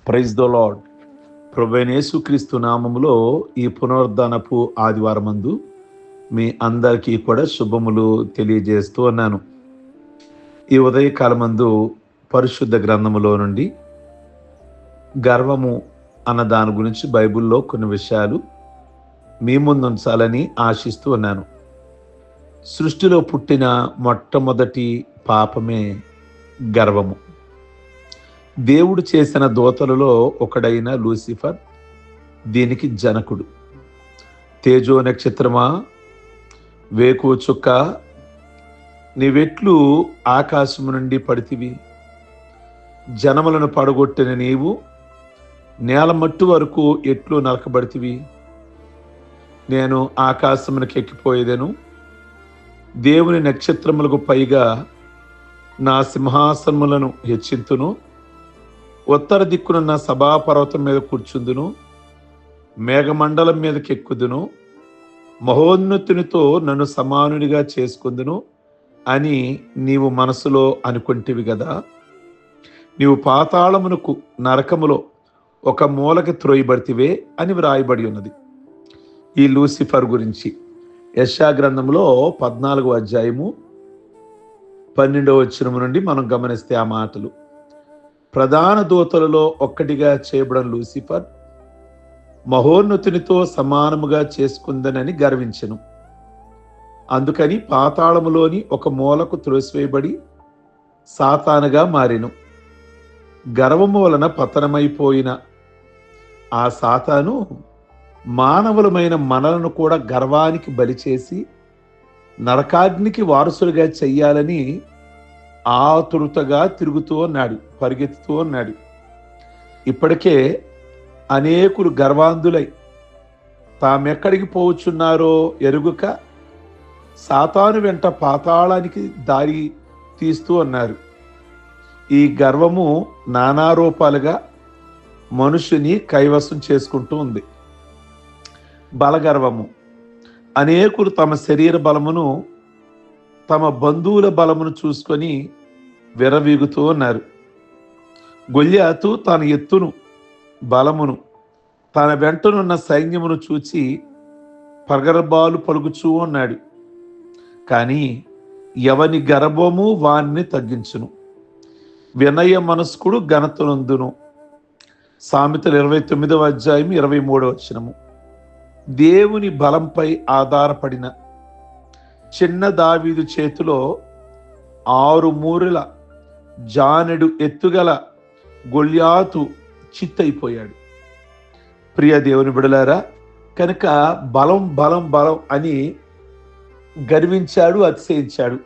Praise the lord. ప్రభువైన యేసుక్రీస్తు నామములో ఈ పునరుద్ధానపు ఆదివారమందు మీ అందరికీ కూడా శుభములు తెలియజేస్తూ ఉన్నాను. ఈ ఉదయకాలమందు పరిశుద్ధ గ్రంథములో నుండి గర్వము అన్న దాని గురించి బైబిల్లో కొన్ని విషయాలు మీ ముందు ఉంచాలని ఆశిస్తూ ఉన్నాను. సృష్టిలో పుట్టిన మొట్టమొదటి పాపమే గర్వము. దేవుడు చేసిన దూతలలో ఒకడైన లూసిఫర్ దీనికి జనకుడు. తేజో నక్షత్రమా, వేకువ చుక్క, నీవెట్లు ఆకాశము నుండి పడితివి? జనములను పడగొట్టిన నీవు నేల మట్టు వరకు ఎట్లు నరకబడితివి? నేను ఆకాశమునకు ఎక్కిపోయేదను, దేవుని నక్షత్రములకు పైగా నా సింహాసనములను హెచ్చింతును, ఉత్తర దిక్కునున్న సభాపర్వతం మీద కూర్చుందును, మేఘమండలం మీదకి ఎక్కుదును, మహోన్నతునితో నన్ను సమానునిగా చేసుకుందును అని నీవు మనసులో అనుకుంటివి కదా. నీవు పాతాళమునకు, నరకములో ఒక మూలకి త్రోయబడితివే అని వ్రాయబడి ఉన్నది. ఈ లూసిఫర్ గురించి యెషయా గ్రంథంలో 14వ అధ్యాయము 12వ వచనము నుండి మనం గమనిస్తే ఆ మాటలు, ప్రధాన దూతలలో ఒక్కటిగా చేయబడిన లూసిఫర్ మహోన్నతునితో సమానముగా చేసుకుందనని గర్వించెను. అందుకని పాతాళములోని ఒక మూలకు త్రోసివేయబడి సాతానుగా మారెను. గర్వము వలన పతనమైపోయిన ఆ సాతాను మానవులమైన మనలను కూడా గర్వానికి బలి చేసి నరకాగ్నికి వారసులుగా చెయ్యాలని ఆతురుతగా తిరుగుతూ ఉన్నాడు, పరిగెత్తుతూ ఉన్నాడు. ఇప్పటికే అనేకులు గర్వాంధులై తామెక్కడికి పోవచ్చున్నారో ఎరుగుక సాతాను వెంట పాతాళానికి దారి తీస్తూ ఉన్నారు. ఈ గర్వము నానా రూపాలుగా మనుషుని కైవసం చేసుకుంటూ ఉంది. బలగర్వము. అనేకులు తమ శరీర బలమును, తమ బంధువుల బలమును చూసుకొని విరవీగుతూ ఉన్నారు. గొల్యాతు తన ఎత్తును, బలమును, తన వెంటనున్న సైన్యమును చూచి పగర్బాలు పలుకుచూ ఉన్నాడు. కానీ ఎవని గర్వము వాణ్ణి తగ్గించును. వినయ మనస్కుడు ఘనతనందును. సామెతలు 29వ అధ్యాయం 23వ వచనము. దేవుని బలంపై ఆధారపడిన చిన్న దావీదు చేతిలో 6 మూరల జానెడు ఎత్తుగల గొల్యాతు చిత్తైపోయాడు. ప్రియ దేవుని బిడలారా, కనుక బలం బలం బలం అని గర్వించాడు, అతిశయించాడు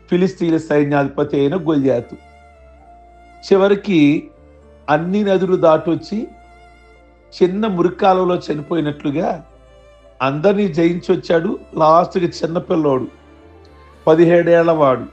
ఫిలిస్తీన్ల సైన్యాధిపతి అయిన గొల్యాతు. చివరికి అన్ని నదులు దాటొచ్చి చిన్న మురికాలలో చనిపోయినట్లుగా అందరినీ జయించి వచ్చాడు. లాస్ట్కి చిన్నపిల్లోడు, 17 ఏళ్లవాడు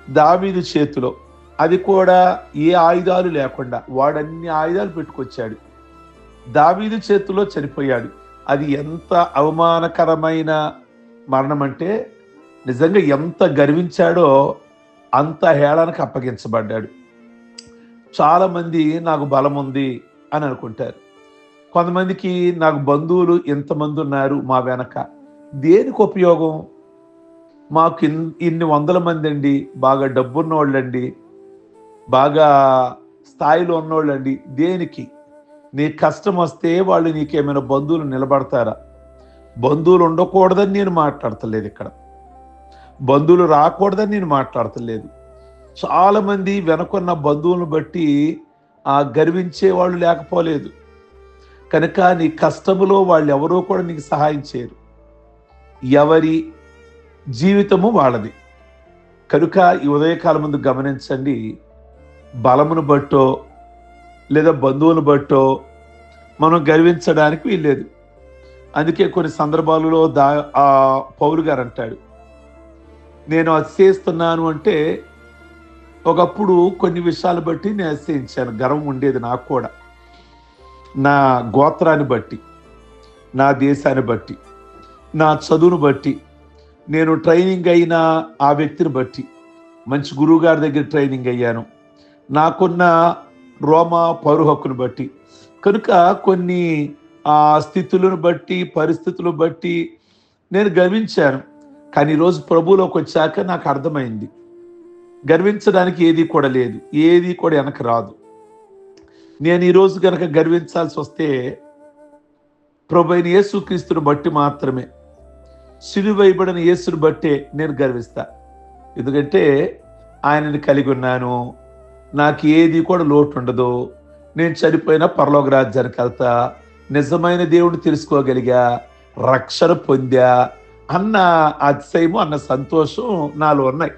దావీదు చేతిలో, అది కూడా ఏ ఆయుధాలు లేకుండా వాడన్ని ఆయుధాలు పెట్టుకొచ్చాడు, దావీదు చేతిలో చనిపోయాడు. అది ఎంత అవమానకరమైన మరణం అంటే, నిజంగా ఎంత గర్వించాడో అంత హేళనకు అప్పగించబడ్డాడు. చాలామంది నాకు బలం ఉంది అని అనుకుంటారు. కొంతమందికి నాకు బంధువులు ఎంతమంది ఉన్నారు మా వెనక, దేనికి ఉపయోగం? మాకు ఇన్ని వందల మంది అండి, బాగా డబ్బున్నోళ్ళండి, బాగా స్థాయిలో ఉన్నోళ్ళండి, దేనికి? నీ కష్టం వస్తే వాళ్ళు నీకేమైనా బంధువులు నిలబడతారా? బంధువులు ఉండకూడదని నేను మాట్లాడతలేదు, ఇక్కడ బంధువులు రాకూడదని నేను మాట్లాడతలేదు. చాలామంది వెనకున్న బంధువులను బట్టి గర్వించే వాళ్ళు లేకపోలేదు. కనుక నీ కష్టములో వాళ్ళు ఎవరో కూడా నీకు సహాయం చేయరు. ఎవరి జీవితము వాళ్ళది. కనుక ఈ ఉదయకాలం ముందు గమనించండి, బలమును బట్టో లేదా బంధువులను బట్టో మనం గర్వించడానికి వీల్లేదు. అందుకే కొన్ని సందర్భాలలో పౌలు గారు అంటాడు, నేను అతిశయిస్తున్నాను అంటే ఒకప్పుడు కొన్ని విషయాలు బట్టి నేను అతిశయించాను. గర్వం ఉండేది నాకు కూడా, నా గోత్రాన్ని బట్టి, నా దేశాన్ని బట్టి, నా చదువును బట్టి, నేను ట్రైనింగ్ అయిన ఆ వ్యక్తిని బట్టి. మంచి గురువు గారి దగ్గర ట్రైనింగ్ అయ్యాను, నాకున్న రోమా పౌర హక్కును బట్టి. కనుక కొన్ని స్థితులను బట్టి, పరిస్థితులను బట్టి నేను గర్వించాను. కానీ ఈరోజు ప్రభువులోకి వచ్చాక నాకు అర్థమైంది, గర్వించడానికి ఏది కూడా లేదు, ఏది కూడా వెనక రాదు. నేను ఈరోజు కనుక గర్వించాల్సి వస్తే ప్రభు అయిన యేసుక్రీస్తుని బట్టి మాత్రమే, సిలువ వేయబడిన యేసుని బట్టే నేను గర్విస్తా. ఎందుకంటే ఆయనని కలిగి ఉన్నాను, నాకు ఏది కూడా లోటు ఉండదు. నేను చనిపోయినా పరలోక రాజ్యానికి వెళ్తా, నిజమైన దేవుడిని తెలుసుకోగలిగా, రక్షణ పొందా అన్న అతిశయము, అన్న సంతోషం నాలో ఉన్నాయి.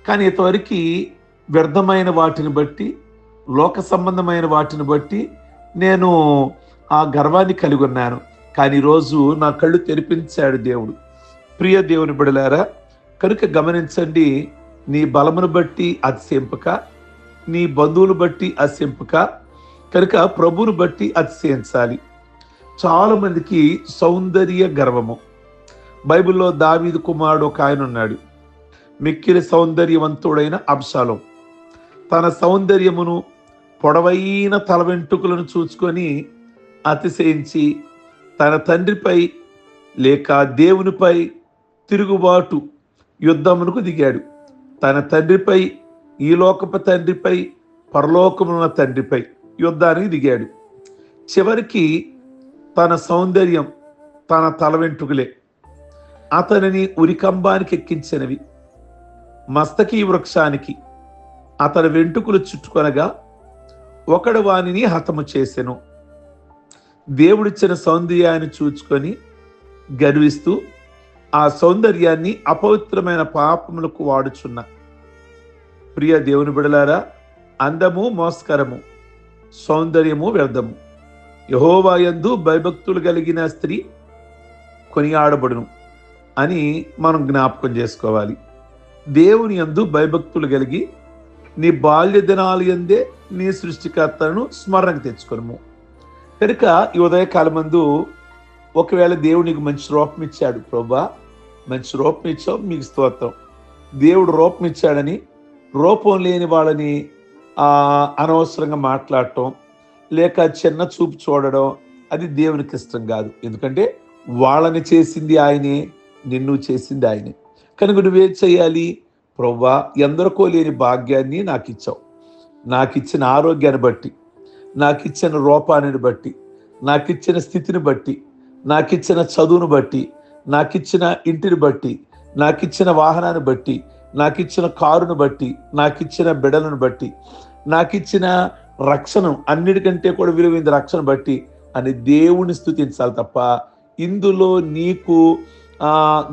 కానీ ఇంతవరకు వ్యర్థమైన వాటిని బట్టి, లోక సంబంధమైన వాటిని బట్టి నేను ఆ గర్వాన్ని కలిగి ఉన్నాను. కానీ ఈరోజు నా కళ్ళు తెరిపించాడు దేవుడు. ప్రియ దేవుని బిడలారా, కనుక గమనించండి, నీ బలమును బట్టి అతిశయింపక, నీ బంధువులు బట్టి అతిశయింపక, కనుక ప్రభువును బట్టి అతిశయించాలి. చాలా మందికి సౌందర్య గర్వము. బైబిల్లో దావీదు కుమారుడు ఒక ఆయన ఉన్నాడు, మిక్కిలి సౌందర్యవంతుడైన అబ్షాలోము. తన సౌందర్యమును, పొడవైన తల వెంట్రుకలను చూసుకొని అతిశయించి తన తండ్రిపై లేక దేవునిపై తిరుగుబాటు యుద్ధమునకు దిగాడు. తన తండ్రిపై, ఈ లోకపు తండ్రిపై, పరలోకమున్న తండ్రిపై యుద్ధానికి దిగాడు. చివరికి తన సౌందర్యం, తన తల వెంట్రుకలే అతనిని ఉరికంబానికి ఎక్కించినవి. మస్తకి వృక్షానికి అతని వెంట్రుకలు చుట్టుకొనగా ఒకడు వానిని హతము చేసెను. దేవుడిచ్చిన సౌందర్యాన్ని చూచుకొని గర్విస్తూ ఆ సౌందర్యాన్ని అపవిత్రమైన పాపములకు వాడుచున్న ప్రియ దేవుని బిడలారా, అందము మోస్కరము, సౌందర్యము వ్యర్థము. యెహోవా యందు భయభక్తులు కలిగిన స్త్రీ కొనియాడబడును అని మనం జ్ఞాపకం చేసుకోవాలి. దేవుని యందు భయభక్తులు కలిగి నీ బాల్య దినాలు యందే నీ సృష్టికర్తను స్మరణకు తెచ్చుకొనుము. కనుక ఈ ఉదయకాలమందు ఒకవేళ దేవుడు నీకు మంచి రూపం ఇచ్చాడు, ప్రభా మంచి రూపం ఇచ్చావు, మీకు స్తోత్రం. దేవుడు రూపం ఇచ్చాడని రూపం లేని వాళ్ళని అనవసరంగా మాట్లాడటం, లేక చిన్న చూపు చూడడం, అది దేవునికి ఇష్టం కాదు. ఎందుకంటే వాళ్ళని చేసింది ఆయనే, నిన్ను చేసింది ఆయనే. కనుక నువ్వేం చేయాలి? ప్రభువా, ఎందరికో లేని భాగ్యాన్ని నాకు ఇచ్చావు. నాకు ఇచ్చిన ఆరోగ్యాన్ని బట్టి, నాకు ఇచ్చిన రూపాన్ని బట్టి, నాకు ఇచ్చిన స్థితిని బట్టి, నాకు ఇచ్చిన చదువును బట్టి, నాకు ఇచ్చిన ఇంటిని బట్టి, నాకు ఇచ్చిన వాహనాన్ని బట్టి, నాకు ఇచ్చిన కారును బట్టి, నాకు ఇచ్చిన బిడలను బట్టి, నాకు ఇచ్చిన రక్షణ, అన్నిటికంటే కూడా విలువైన రక్షణ బట్టి అని దేవుని స్తుతించాలి తప్ప ఇందులో నీకు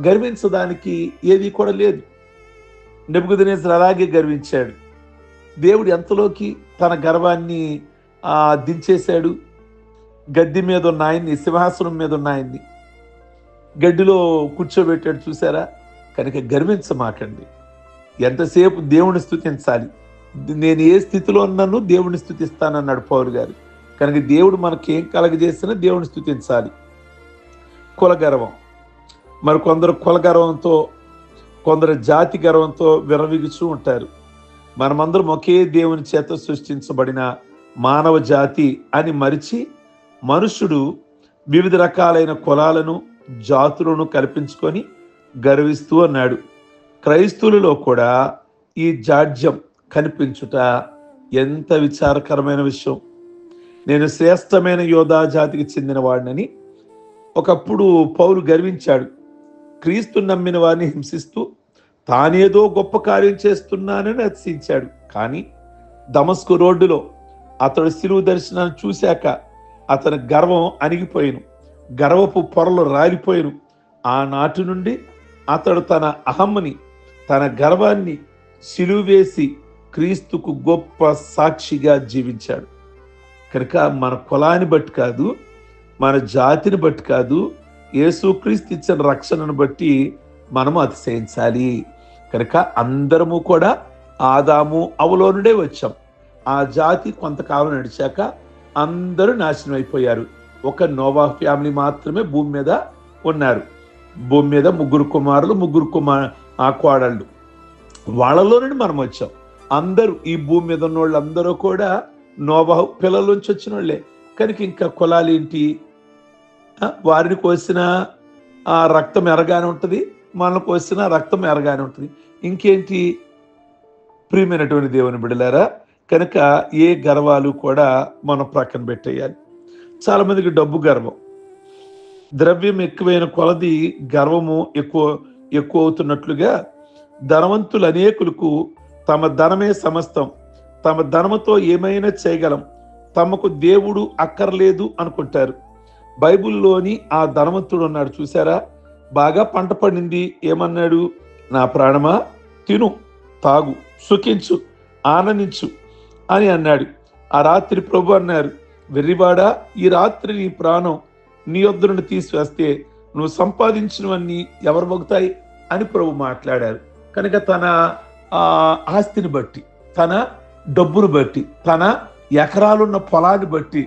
గర్వించడానికి ఏది కూడా లేదు. నెబుకద్నెజరు అలాగే గర్వించాడు. దేవుడు ఎంతలోకి తన గర్వాన్ని దించేశాడు. గద్దె మీద ఉన్న ఆయన్ని, సింహాసనం మీద ఉన్న ఆయన్ని గడ్డిలో కూర్చోబెట్టాడు, చూసారా? కనుక గర్వించమాకండి. ఎంతసేపు దేవుని స్తుతించాలి. నేను ఏ స్థితిలో ఉన్నాను దేవుని స్తుతిస్తానన్నాడు పౌలు గారు. కనుక దేవుడు మనకి ఏం కలగజేసినా దేవుని స్తుతించాలి. కులగర్వం, మరి కొందరు కులగర్వంతో, కొందరు జాతి గర్వంతో విరవిగుచూ ఉంటారు. మనమందరం ఒకే దేవుని చేత సృష్టించబడిన మానవ జాతి అని మరిచి మనుషుడు వివిధ రకాలైన కులాలను, జాతులను కల్పించుకొని గర్విస్తూ అన్నాడు. క్రైస్తవులలో కూడా ఈ జాడ్యం కనిపించుట ఎంత విచారకరమైన విషయం. నేను శ్రేష్టమైన యోధా జాతికి చెందిన వాడినని ఒకప్పుడు పౌలు గర్వించాడు. క్రీస్తు నమ్మిన వారిని హింసిస్తూ తానేదో గొప్ప కార్యం చేస్తున్నానని అతిశయించాడు. కానీ దమస్కు రోడ్డులో అతడు శిలువ దర్శనాన్ని చూశాక అతని గర్వం అణిగిపోయిను, గర్వపు పొరలు రాలిపోయిను. ఆనాటి నుండి అతడు తన అహమ్మని, తన గర్వాన్ని శిలువ వేసి క్రీస్తుకు గొప్ప సాక్షిగా జీవించాడు. కనుక మన కులాన్ని బట్టి కాదు, మన జాతిని బట్టి కాదు, యేసుక్రీస్తు ఇచ్చిన రక్షణను బట్టి మనము అతిశయించాలి. కనుక అందరము కూడా ఆదాము అవ్వలో నుండే వచ్చాం. ఆ జాతి కొంతకాలం నడిచాక అందరూ నాశనం అయిపోయారు. ఒక నోవా ఫ్యామిలీ మాత్రమే భూమి మీద ఉన్నారు. భూమి మీద 3 కుమారులు, 3 కోడళ్ళు, వాళ్ళలో నుండి మనం వచ్చాం. అందరూ, ఈ భూమి మీద ఉన్న వాళ్ళందరూ కూడా నోబహు పిల్లల్లోంచి వచ్చిన వాళ్ళే. కనుక ఇంకా కులాలు ఏంటి? వారిని కోసిన ఆ రక్తం ఎరగానే ఉంటుంది, మనల్ని కోసిన రక్తం ఎరగానే ఉంటుంది. ఇంకేంటి? ప్రియమైనటువంటి దేవుని బిడ్డలారా, కనుక ఏ గర్వాలు కూడా మనం ప్రక్కన పెట్టేయాలి. చాలా మందికి డబ్బు గర్వం, ద్రవ్యం ఎక్కువైన కొలది గర్వము ఎక్కువ ఎక్కువ అవుతున్నట్లుగా ధనవంతులు అనేకులకు తమ ధనమే సమస్తం, తమ ధనముతో ఏమైనా చేయగలం, తమకు దేవుడు అక్కర్లేదు అనుకుంటారు. బైబిల్లోని ఆ ధనవంతుడు ఉన్నాడు చూసారా, బాగా పంట పండింది, ఏమన్నాడు? నా ప్రాణమా తిను, తాగు, సుఖించు, ఆనందించు అని అన్నాడు. ఆ రాత్రి ప్రభు అన్నారు, వెర్రివాడా, ఈ రాత్రి నీ ప్రాణం నీ యొద్ద నుండి తీసివేస్తే నువ్వు సంపాదించినవన్నీ ఎవరు మొగుతాయి అని ప్రభు మాట్లాడారు. కనుక తన ఆస్తిని బట్టి, తన డబ్బును బట్టి, తన ఎకరాలున్న పొలాన్ని బట్టి,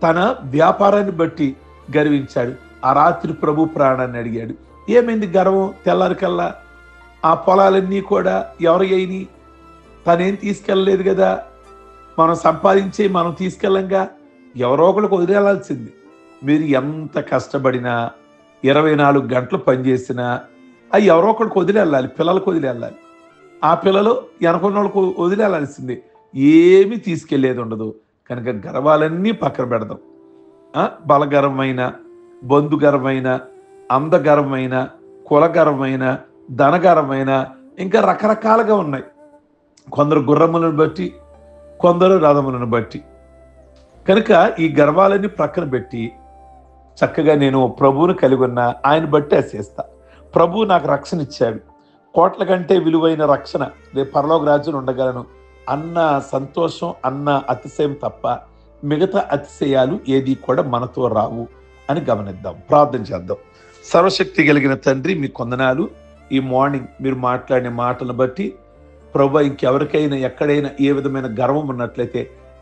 తన వ్యాపారాన్ని బట్టి గర్వించాడు. ఆ రాత్రి ప్రభు ప్రాణాన్ని అడిగాడు. ఏమైంది గర్వం? తెల్లారికల్లా ఆ పొలాలన్నీ కూడా ఎవరు అయిని? తనేం తీసుకెళ్ళలేదు కదా. మనం సంపాదించి మనం తీసుకెళ్ళంగా, ఎవరో ఒకరికి వదిలేయాల్సింది. మీరు ఎంత కష్టపడినా 24 గంటలు పనిచేసినా అవి ఎవరో ఒకరికి వదిలేయాలి, పిల్లలకు వదిలేయాలి. ఆ పిల్లలు వెనకున్న వాళ్ళకు వదిలేయాల్సింది. ఏమీ తీసుకెళ్లేది ఉండదు. కనుక గర్వాలన్నీ పక్కన పెడదాం. బలగర్వమైన, బంధుగర్వమైన, అందగర్వమైన, కులగర్వమైన, ధనగర్వమైన, ఇంకా రకరకాలుగా ఉన్నాయి. కొందరు గుర్రములను బట్టి, కొందరు రథములను బట్టి. కనుక ఈ గర్వాలన్నీ ప్రక్కన పెట్టి చక్కగా నేను ప్రభువును కలిగి ఉన్నా, ఆయన బట్టి అసేస్తా. ప్రభు నాకు రక్షణ ఇచ్చాడు, కోట్ల కంటే విలువైన రక్షణ, రేపు పరలోక రాజ్యం ఉండగలను అన్న సంతోషం, అన్న అతిశయం తప్ప మిగతా అతిశయాలు ఏది కూడా మనతో రావు అని గమనిద్దాం. ప్రార్థన చేద్దాం. సర్వశక్తి కలిగిన తండ్రి, మీ కొందనాలు. ఈ మార్నింగ్ మీరు మాట్లాడిన మాటలను బట్టి ప్రభు, ఇంకెవరికైనా ఎక్కడైనా ఏ విధమైన గర్వం ఉన్నట్లయితే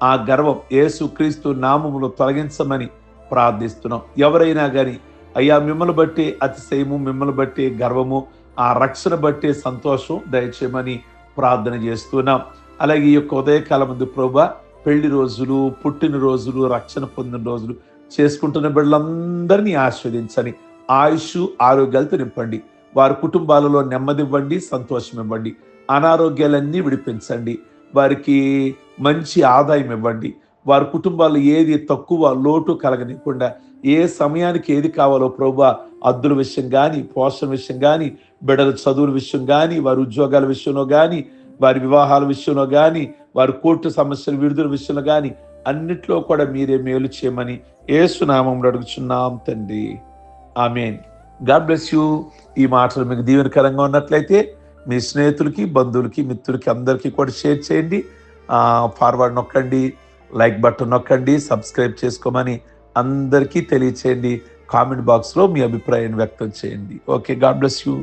ఆ గర్వం యేసు క్రీస్తు నామములో తొలగించమని ప్రార్థిస్తున్నాం. ఎవరైనా కానీ అయ్యా మిమ్మల్ని బట్టి అతిశయము, మిమ్మల్ని బట్టి గర్వము, ఆ రక్షణ బట్టి సంతోషం దయచేయమని ప్రార్థన చేస్తున్నాం. అలాగే ఈ యొక్క ఉదయకాలం ముందు ప్రభు, పెళ్లి రోజులు, పుట్టినరోజులు, రక్షణ పొందిన రోజులు చేసుకుంటున్న బిడ్డలందరినీ ఆస్వాదించని, ఆయుష్ ఆరోగ్యాలతో నింపండి. వారి కుటుంబాలలో నెమ్మది ఇవ్వండి, సంతోషం ఇవ్వండి. అనారోగ్యాలన్నీ విడిపించండి. వారికి మంచి ఆదాయం ఇవ్వండి. వారి కుటుంబాల్లో ఏది తక్కువ లోటు కలగనివ్వకుండా, ఏ సమయానికి ఏది కావాలో ప్రభువా, అద్దుల విషయం కానీ, పోషణ విషయం కానీ, బిడ్డల చదువుల విషయం కానీ, వారి ఉద్యోగాల విషయంలో కానీ, వారి వివాహాల విషయంలో కానీ, వారి కోర్టు సమస్యల విడుదల విషయంలో కానీ అన్నిట్లో కూడా మీరే మేలు చేయమని యేసు నామములో అడుగుచున్నాం తండ్రి. ఆమేన్. God bless you. ఈ మాటలు మీకు దీవెనకరంగా ఉన్నట్లయితే మీ స్నేహితులకి, బంధువులకి, మిత్రులకి అందరికీ కూడా షేర్ చేయండి. ఫార్వర్డ్ నొక్కండి, లైక్ బటన్ నొక్కండి, సబ్స్క్రైబ్ చేసుకోమని అందరికీ తెలియచేయండి. కామెంట్ బాక్స్లో మీ అభిప్రాయాన్ని వ్యక్తం చేయండి. Okay, God bless you.